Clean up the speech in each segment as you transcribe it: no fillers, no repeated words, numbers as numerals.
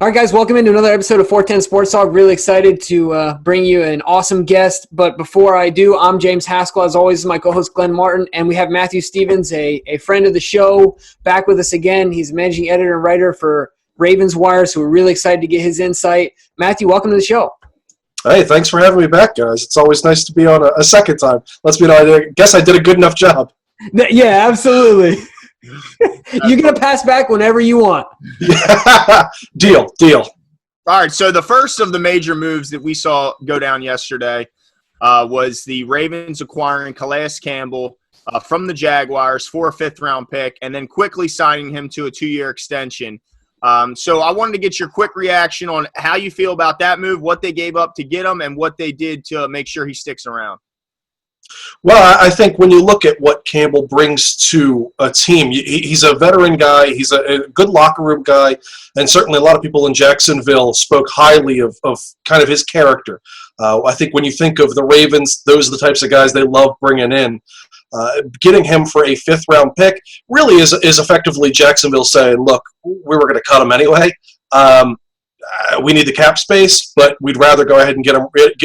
All right, guys, welcome into another episode of 410 Sports Talk. Really excited to bring you an awesome guest. But before I do, I'm James Haskell. As always, my co-host Glenn Martin, and we have Matthew Stevens, a friend of the show, back with us again. He's managing editor and writer for Ravens Wire, so we're really excited to get his insight. Matthew, welcome to the show. Hey, thanks for having me back, guys. It's always nice to be on a second time. I guess I did a good enough job. Yeah, absolutely. You get a pass back whenever you want. Yeah. Deal. All right, so the first of the major moves that we saw go down yesterday was the Ravens acquiring Calais Campbell from the Jaguars for a fifth-round pick and then quickly signing him to a 2-year extension. So I wanted to get your quick reaction on how you feel about that move, what they gave up to get him, and what they did to make sure he sticks around. Well, I think when you look at what Campbell brings to a team, he's a veteran guy, he's a good locker room guy, and certainly a lot of people in Jacksonville spoke highly of kind of his character. I think when you think of the Ravens, those are the types of guys they love bringing in. Getting him for a fifth-round pick really is effectively Jacksonville saying, look, we were going to cut him anyway. We need the cap space, but we'd rather go ahead and get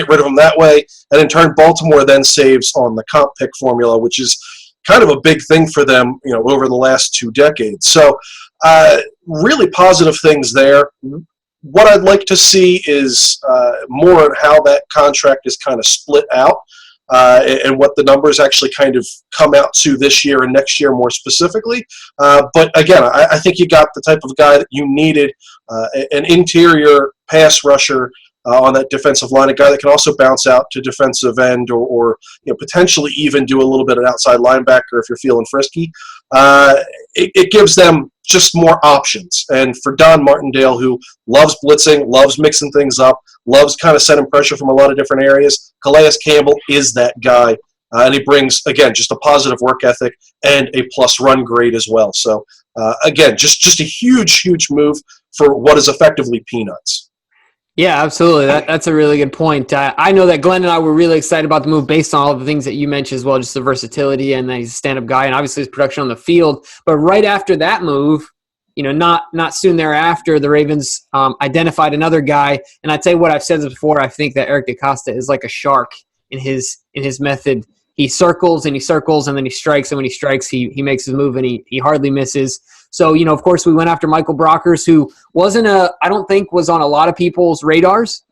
rid of him that way. And in turn, Baltimore then saves on the comp pick formula, which is kind of a big thing for them, over the last 2 decades. So really positive things there. What I'd like to see is more on how that contract is kind of split out. And what the numbers actually kind of come out to this year and next year more specifically. But again, I think you got the type of guy that you needed, an interior pass rusher on that defensive line, a guy that can also bounce out to defensive end or potentially even do a little bit of outside linebacker if you're feeling frisky. It gives them just more options. And for Don Martindale, who loves blitzing, loves mixing things up, loves kind of setting pressure from a lot of different areas, Calais Campbell is that guy. And he brings, again, just a positive work ethic and a plus run grade as well. So, again, just a huge, huge move for what is effectively peanuts. Yeah, absolutely. That's a really good point. I know that Glenn and I were really excited about the move based on all of the things that you mentioned as well, just the versatility and that he's a stand-up guy and obviously his production on the field. But right after that move, not soon thereafter, the Ravens identified another guy. And I'd say what I've said before, I think that Eric DeCosta is like a shark in his method. He circles and then he strikes, and when he strikes, he makes his move and he hardly misses. So, of course, we went after Michael Brockers, who I don't think was on a lot of people's radars.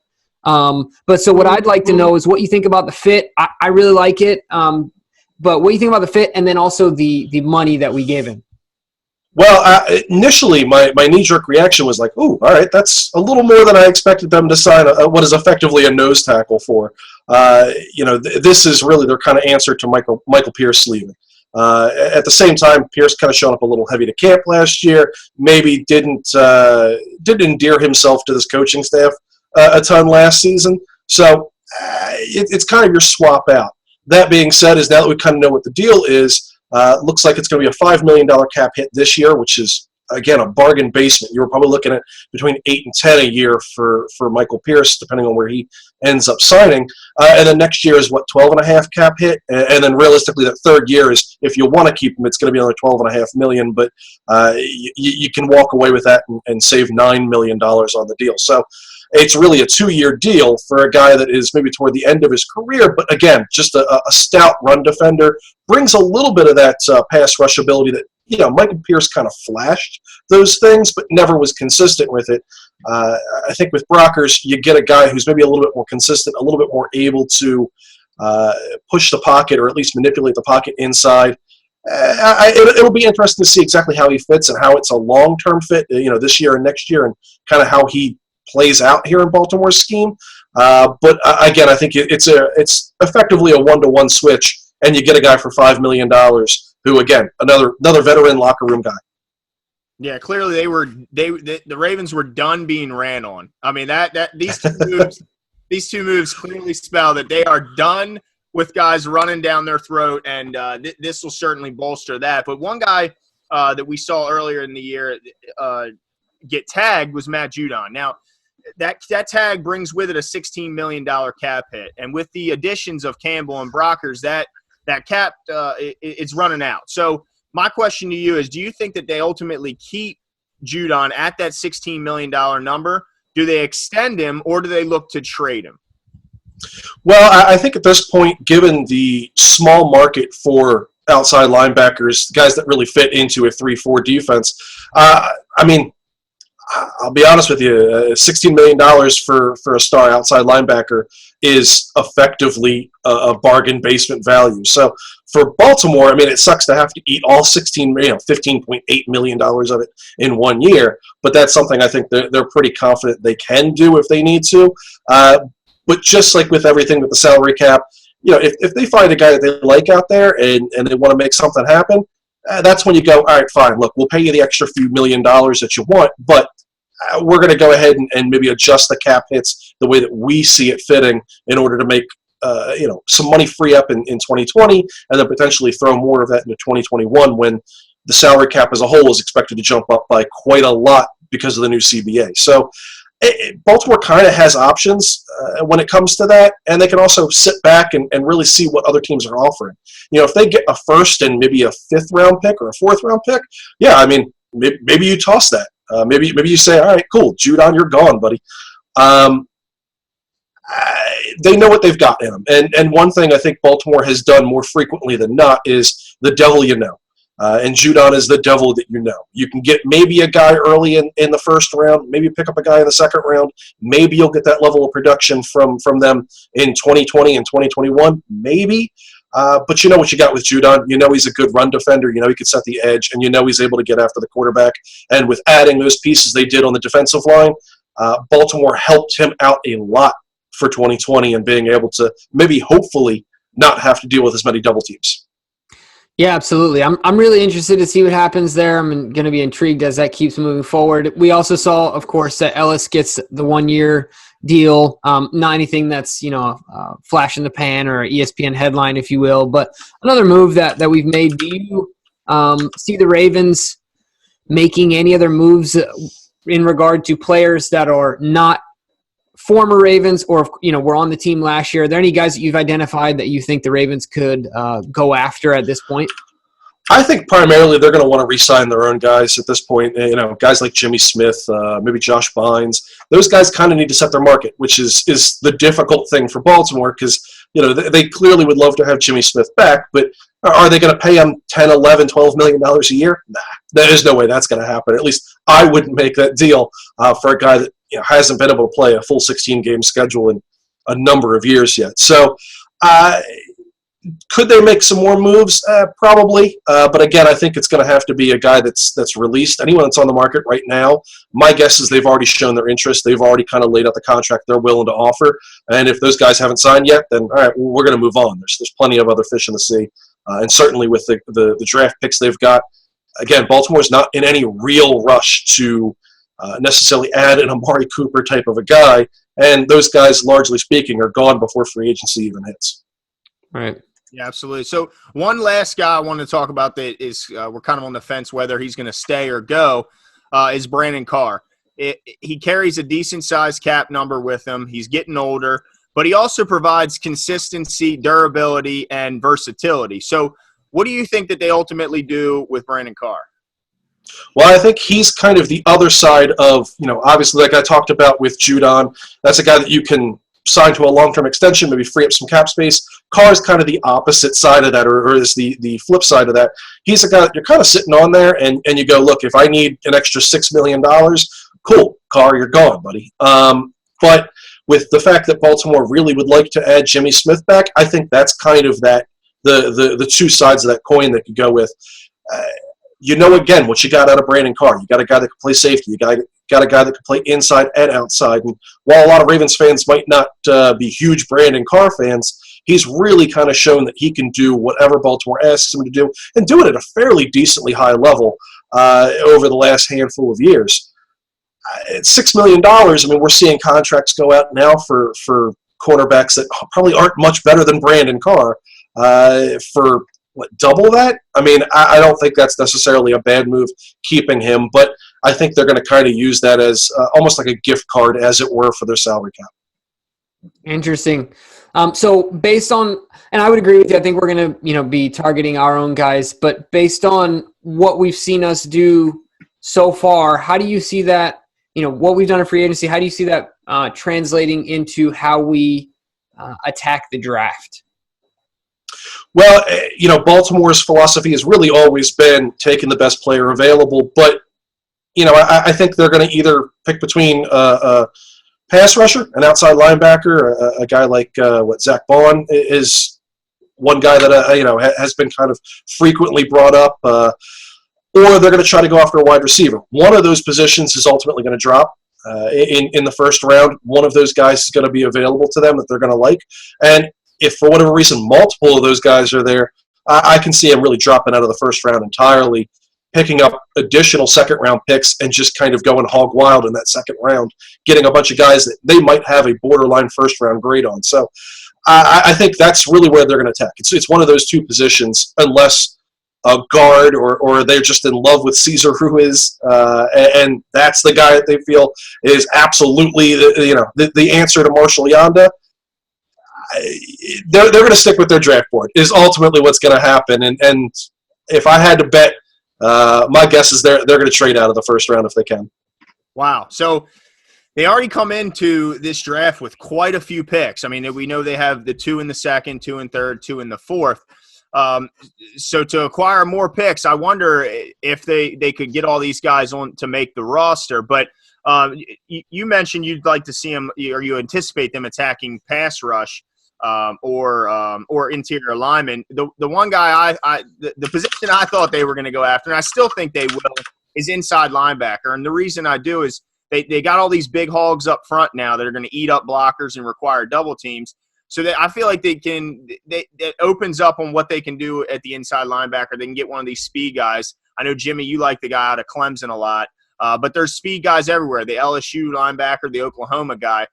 But so what I'd like to know is what you think about the fit. I really like it. But what do you think about the fit and then also the money that we gave him? Well, initially, my knee-jerk reaction was like, "Ooh, all right, that's a little more than I expected them to sign what is effectively a nose tackle for." This is really their kind of answer to Michael Pierce leaving. At the same time, Pierce kind of showed up a little heavy to camp last year. Maybe didn't endear himself to this coaching staff a ton last season. So it's kind of your swap out. That being said, is now that we kind of know what the deal is. Looks like it's going to be a $5 million cap hit this year, which is, again, a bargain basement. You were probably looking at between 8 and 10 a year for Michael Pierce, depending on where he ends up signing. And then next year is, 12.5 cap hit? And then realistically, that third year is, if you want to keep him, it's going to be another $12.5 million. But you can walk away with that and save $9 million on the deal. So it's really a 2-year deal for a guy that is maybe toward the end of his career, but again, just a stout run defender. Brings a little bit of that pass rush ability that, Michael Pierce kind of flashed those things, but never was consistent with it. I think with Brockers, you get a guy who's maybe a little bit more consistent, a little bit more able to push the pocket or at least manipulate the pocket inside. It'll be interesting to see exactly how he fits and how it's a long-term fit, this year and next year, and kind of how he plays out here in Baltimore's scheme. But again, I think it's effectively a 1-to-1 switch, and you get a guy for $5 million who, again, another veteran locker room guy. Yeah, clearly the Ravens were done being ran on. I mean, these two moves clearly spell that they are done with guys running down their throat, and this will certainly bolster that. But one guy that we saw earlier in the year get tagged was Matt Judon. Now, that tag brings with it a $16 million cap hit, and with the additions of Campbell and Brockers, that cap it's running out. So my question to you is, do you think that they ultimately keep Judon at that $16 million number, do they extend him or do they look to trade him? Well, I think at this point, given the small market for outside linebackers, guys that really fit into a 3-4 defense, I mean, I'll be honest with you, $16 million for a star outside linebacker is effectively a bargain basement value. So for Baltimore, I mean, it sucks to have to eat all $15.8 million of it in 1 year, but that's something I think they're pretty confident they can do if they need to. But just like with everything with the salary cap, if they find a guy that they like out there and they want to make something happen, that's when you go, all right, fine, look, we'll pay you the extra few $1 million that you want, but we're going to go ahead and maybe adjust the cap hits the way that we see it fitting in order to make some money free up in 2020 and then potentially throw more of that into 2021 when the salary cap as a whole is expected to jump up by quite a lot because of the new CBA. So Baltimore kind of has options when it comes to that, and they can also sit back and really see what other teams are offering. If they get a first and maybe a fifth round pick or a fourth round pick, yeah, I mean, maybe you toss that. Maybe you say, all right, cool, Judon, you're gone, buddy. They know what they've got in them. And one thing I think Baltimore has done more frequently than not is the devil you know. And Judon is the devil that you know. You can get maybe a guy early in the first round, maybe pick up a guy in the second round. Maybe you'll get that level of production from them in 2020 and 2021, maybe. But you know what you got with Judon. You know he's a good run defender. You know he could set the edge, and you know he's able to get after the quarterback. And with adding those pieces they did on the defensive line, Baltimore helped him out a lot for 2020 and being able to maybe hopefully not have to deal with as many double teams. Yeah, absolutely. I'm really interested to see what happens there. I'm going to be intrigued as that keeps moving forward. We also saw, of course, that Ellis gets the 1 year deal. Not anything that's, flash in the pan or ESPN headline, if you will. But another move that we've made. Do you see the Ravens making any other moves in regard to players that are not former Ravens or, were on the team last year? Are there any guys that you've identified that you think the Ravens could go after at this point? I think primarily they're going to want to re-sign their own guys at this point. Guys like Jimmy Smith, maybe Josh Bynes. Those guys kind of need to set their market, which is the difficult thing for Baltimore because, they clearly would love to have Jimmy Smith back, but are they going to pay him $10, $11, $12 million a year? Nah, there's no way that's going to happen. At least I wouldn't make that deal for a guy that hasn't been able to play a full 16-game schedule in a number of years yet. So could they make some more moves? Probably. But again, I think it's going to have to be a guy that's released. Anyone that's on the market right now, my guess is they've already shown their interest. They've already kind of laid out the contract they're willing to offer. And if those guys haven't signed yet, then all right, we're going to move on. There's plenty of other fish in the sea. And certainly with the draft picks they've got, again, Baltimore's not in any real rush to necessarily add an Amari Cooper type of a guy. And those guys, largely speaking, are gone before free agency even hits. Right. Yeah, absolutely. So one last guy I want to talk about that is we're kind of on the fence whether he's going to stay or go is Brandon Carr. He carries a decent-sized cap number with him. He's getting older, but he also provides consistency, durability, and versatility. So what do you think that they ultimately do with Brandon Carr? Well, I think he's kind of the other side of, obviously like I talked about with Judon, that's a guy that you can sign to a long-term extension, maybe free up some cap space. Carr is kind of the opposite side of that, or is the flip side of that. He's a guy that you're kind of sitting on there, and you go, look, if I need an extra $6 million, cool, Carr, you're gone, buddy. But with the fact that Baltimore really would like to add Jimmy Smith back, I think that's kind of that the two sides of that coin that could go with. Again, what you got out of Brandon Carr. You got a guy that can play safety. You got a guy that can play inside and outside. And while a lot of Ravens fans might not be huge Brandon Carr fans, he's really kind of shown that he can do whatever Baltimore asks him to do and do it at a fairly decently high level over the last handful of years. At $6 million, I mean, we're seeing contracts go out now for cornerbacks that probably aren't much better than Brandon Carr for double that? I mean, I don't think that's necessarily a bad move keeping him, but I think they're going to kind of use that as almost like a gift card, as it were, for their salary cap. Interesting. So based on, and I would agree with you, I think we're going to, be targeting our own guys, but based on what we've seen us do so far. How do you see that, what we've done in free agency, how do you see that translating into how we attack the draft? Well, Baltimore's philosophy has really always been taking the best player available, but I think they're going to either pick between a pass rusher, an outside linebacker, a guy like Zach Bond is one guy that has been kind of frequently brought up, or they're going to try to go after a wide receiver. One of those positions is ultimately going to drop in the first round. One of those guys is going to be available to them that they're going to like, and if for whatever reason multiple of those guys are there, I can see them really dropping out of the first round entirely, picking up additional second-round picks and just kind of going hog wild in that second round, getting a bunch of guys that they might have a borderline first-round grade on. So I think that's really where they're going to attack. It's one of those two positions, unless a guard or they're just in love with Cesar Ruiz, and that's the guy that they feel is absolutely the answer to Marshall Yanda. They're going to stick with their draft board is ultimately what's going to happen. And if I had to bet, my guess is they're going to trade out of the first round if they can. Wow. So they already come into this draft with quite a few picks. I mean, we know they have the 2 in the second, 2 in third, 2 in the fourth. So to acquire more picks, I wonder if they could get all these guys on to make the roster. But you mentioned you'd like to see them, or you anticipate them attacking pass rush. Or interior lineman. The one guy the position I thought they were going to go after, and I still think they will, is inside linebacker. And the reason I do is they got all these big hogs up front now that are going to eat up blockers and require double teams. So I feel like it opens up on what they can do at the inside linebacker. They can get one of these speed guys. I know, Jimmy, you like the guy out of Clemson a lot, but there's speed guys everywhere. The LSU linebacker, the Oklahoma guy.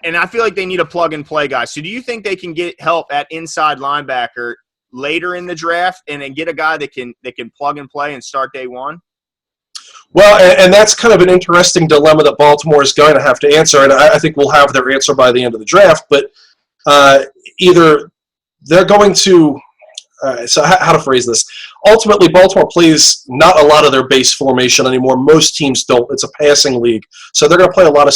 And I feel like they need a plug-and-play guy. So do you think they can get help at inside linebacker later in the draft and then get a guy that can plug and play and start day one? Well, and that's kind of an interesting dilemma that Baltimore is going to have to answer, and I think we'll have their answer by the end of the draft. But either they're going to so how to phrase this? Ultimately, Baltimore plays not a lot of their base formation anymore. Most teams don't. It's a passing league, so they're going to play a lot of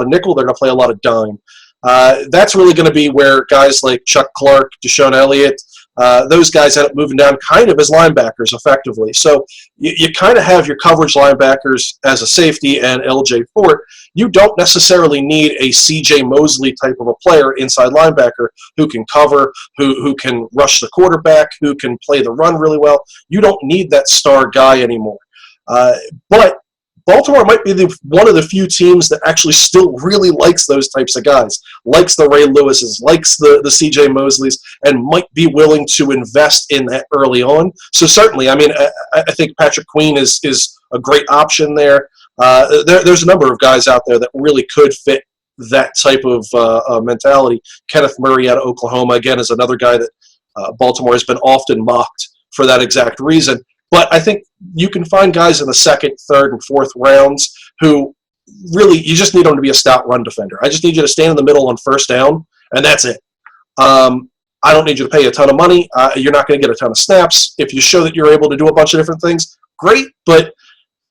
nickel. They're going to play a lot of dime. That's really going to be where guys like Chuck Clark, Deshaun Elliott, those guys end up moving down kind of as linebackers effectively. So you kind of have your coverage linebackers as a safety and LJ Fort. You don't necessarily need a CJ Mosley type of a player inside linebacker who can cover, who can rush the quarterback, who can play the run really well. You don't need that star guy anymore. But Baltimore might be one of the few teams that actually still really likes those types of guys, likes the Ray Lewises, likes the C.J. Mosleys, and might be willing to invest in that early on. So certainly, I mean, I think Patrick Queen is a great option there. There's a number of guys out there that really could fit that type of mentality. Kenneth Murray out of Oklahoma, again, is another guy that Baltimore has been often mocked for that exact reason. But I think you can find guys in the second, third, and fourth rounds who really, you just need them to be a stout run defender. I just need you to stand in the middle on first down, and that's it. I don't need you to pay a ton of money. You're not going to get a ton of snaps. If you show that you're able to do a bunch of different things, great. But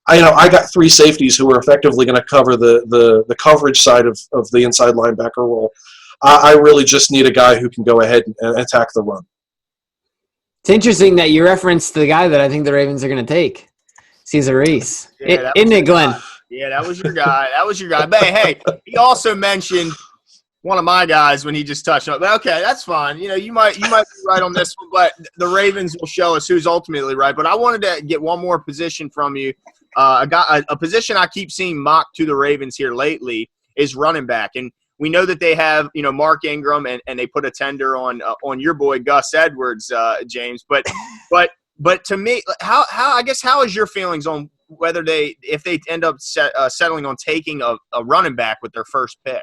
I got three safeties who are effectively going to cover the coverage side of the inside linebacker role. I really just need a guy who can go ahead and attack the run. It's interesting that you referenced the guy that I think the Ravens are going to take, Cesar Ruiz. Yeah, isn't it, Glenn? Yeah, that was your guy. But hey, he also mentioned one of my guys when he just touched on it. But okay, that's fine. You might be right on this one, but the Ravens will show us who's ultimately right. But I wanted to get one more position from you. A position I keep seeing mocked to the Ravens here lately is running back. And we know that they have, Mark Ingram, and they put a tender on your boy Gus Edwards, James. But to me, how is your feelings on whether if they end up settling on taking a running back with their first pick?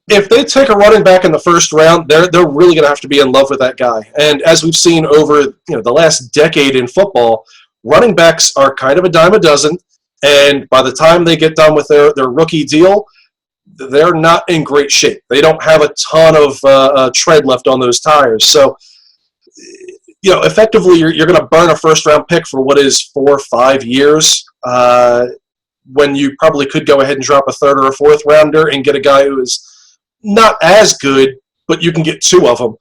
If they take a running back in the first round, they're really going to have to be in love with that guy. And as we've seen over the last decade in football, running backs are kind of a dime a dozen. And by the time they get done with their rookie deal, they're not in great shape. They don't have a ton of tread left on those tires. So effectively you're going to burn a first-round pick for what is 4 or 5 years when you probably could go ahead and drop a third or a fourth rounder and get a guy who is not as good, but you can get 2 of them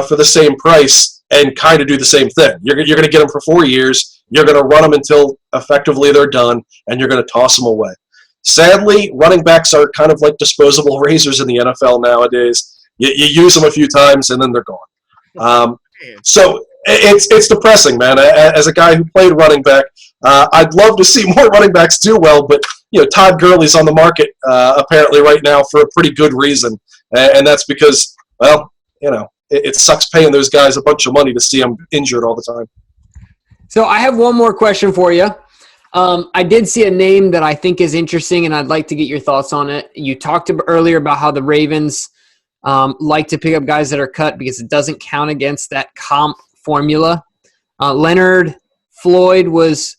for the same price and kind of do the same thing. You're going to get them for 4 years. You're going to run them until effectively they're done, and you're going to toss them away. Sadly, running backs are kind of like disposable razors in the NFL nowadays. You use them a few times, and then they're gone. So it's depressing, man. As a guy who played running back, I'd love to see more running backs do well, but Todd Gurley's on the market apparently right now for a pretty good reason, and that's because, well, it sucks paying those guys a bunch of money to see them injured all the time. So I have one more question for you. I did see a name that I think is interesting, and I'd like to get your thoughts on it. You talked earlier about how the Ravens like to pick up guys that are cut because it doesn't count against that comp formula. Leonard Floyd was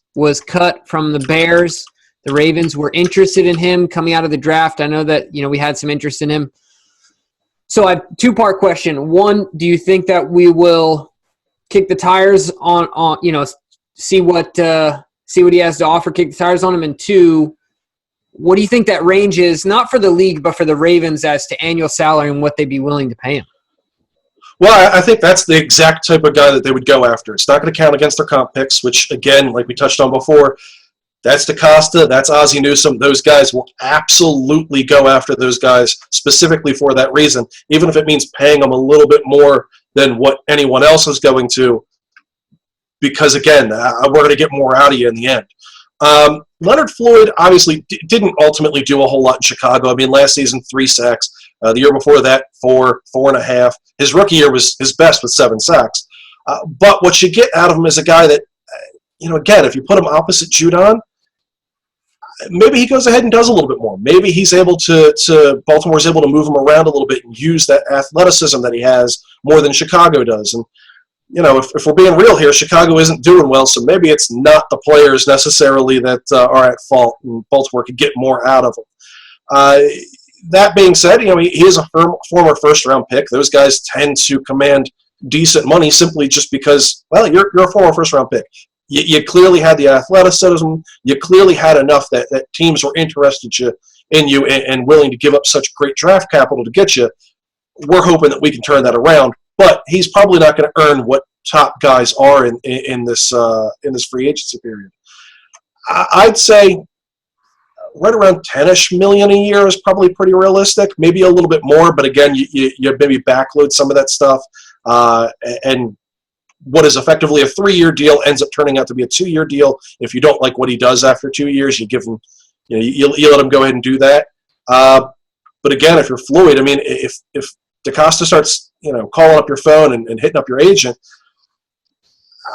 cut from the Bears. The Ravens were interested in him coming out of the draft. I know that we had some interest in him. So I have a 2-part question. One, do you think that we will kick the tires on see what he has to offer, kick the tires on him? And 2, what do you think that range is, not for the league, but for the Ravens as to annual salary and what they'd be willing to pay him? Well, I think that's the exact type of guy that they would go after. It's not going to count against their comp picks, which, again, like we touched on before, that's DaCosta, that's Ozzie Newsome. Those guys will absolutely go after those guys specifically for that reason, even if it means paying them a little bit more than what anyone else is going to, because, again, we're going to get more out of you in the end. Leonard Floyd obviously didn't ultimately do a whole lot in Chicago. I mean, last season, 3 sacks. The year before that, 4.5. His rookie year was his best with 7 sacks. But what you get out of him is a guy that, again, if you put him opposite Judon, maybe he goes ahead and does a little bit more. Maybe he's able to Baltimore's able to move him around a little bit and use that athleticism that he has more than Chicago does. And, if we're being real here, Chicago isn't doing well, so maybe it's not the players necessarily that are at fault, and Baltimore could get more out of them. That being said, he is a former first-round pick. Those guys tend to command decent money simply just because, well, you're a former first-round pick. You clearly had the athleticism. You clearly had enough that teams were interested in you and willing to give up such great draft capital to get you. We're hoping that we can turn that around, but he's probably not going to earn what top guys are in this free agency period. I'd say right around $10-ish million a year is probably pretty realistic. Maybe a little bit more, but again, you maybe backload some of that stuff. And what is effectively a 3-year deal ends up turning out to be a 2-year deal. If you don't like what he does after 2 years, you give him, you let him go ahead and do that. But again, if you're Floyd, I mean, if DaCosta starts, calling up your phone and hitting up your agent,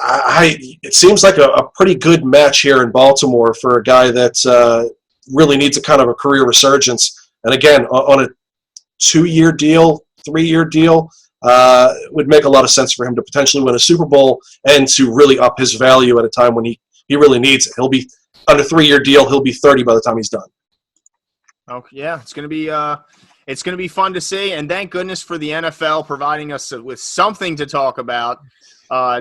it seems like a pretty good match here in Baltimore for a guy that really needs a kind of a career resurgence. And again, on a 2-year deal, 3-year deal, would make a lot of sense for him to potentially win a Super Bowl and to really up his value at a time when he really needs it. He'll be on a 3-year deal. He'll be 30 by the time he's done. Okay, yeah, it's going to be fun to see, and thank goodness for the NFL providing us with something to talk about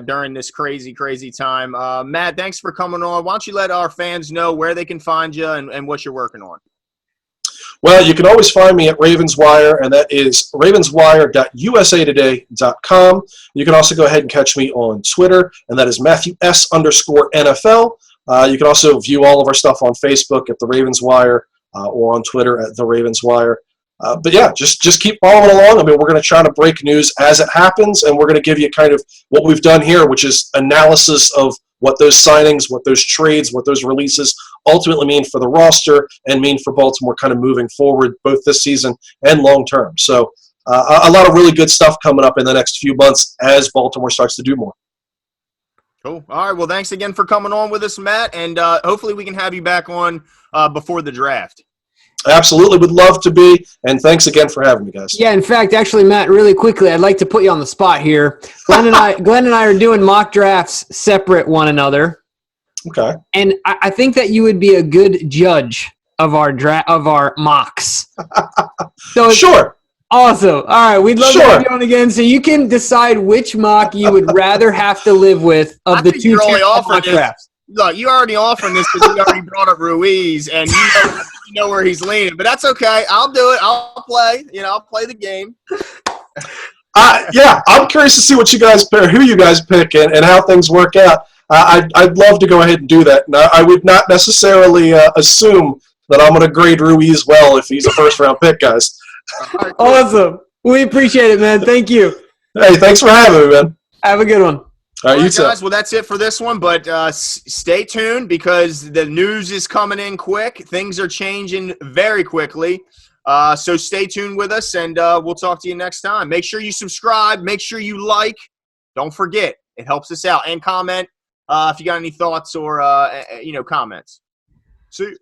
during this crazy time. Matt, thanks for coming on. Why don't you let our fans know where they can find you and what you're working on? Well, you can always find me at Ravenswire, and that is ravenswire.usatoday.com. You can also go ahead and catch me on Twitter, and that is Matthew_S_NFL. You can also view all of our stuff on Facebook at The Ravenswire or on Twitter at The Ravenswire. But yeah, just keep following along. I mean, we're going to try to break news as it happens, and we're going to give you kind of what we've done here, which is analysis of what those signings, what those trades, what those releases ultimately mean for the roster and mean for Baltimore kind of moving forward both this season and long term. So a lot of really good stuff coming up in the next few months as Baltimore starts to do more. Cool. All right. Well, thanks again for coming on with us, Matt, and hopefully we can have you back on before the draft. Absolutely, would love to be, and thanks again for having me, guys. Yeah, in fact, actually, Matt, really quickly, I'd like to put you on the spot here. Glenn and I are doing mock drafts separate one another. Okay. And I think that you would be a good judge of our mocks. So sure. Awesome. All right, we'd love to Sure. have you on again, so you can decide which mock you would rather have to live with of I the think two you're only mock offering this. drafts. Look, you already offering this because you already brought up Ruiz, and you know where he's leaning. But that's okay. I'll do it. I'll play. I'll play the game. Yeah, I'm curious to see what you guys pick, who you guys pick, and how things work out. I'd love to go ahead and do that. Now, I would not necessarily assume that I'm going to grade Ruiz well if he's a first-round pick, guys. All right, cool. Awesome. We appreciate it, man. Thank you. Hey, thanks for having me, man. Have a good one. All right, you right, too. guys. Well, that's it for this one. But stay tuned because the news is coming in quick. Things are changing very quickly. So stay tuned with us, and we'll talk to you next time. Make sure you subscribe. Make sure you like. Don't forget. It helps us out. And comment if you got any thoughts or comments. See you.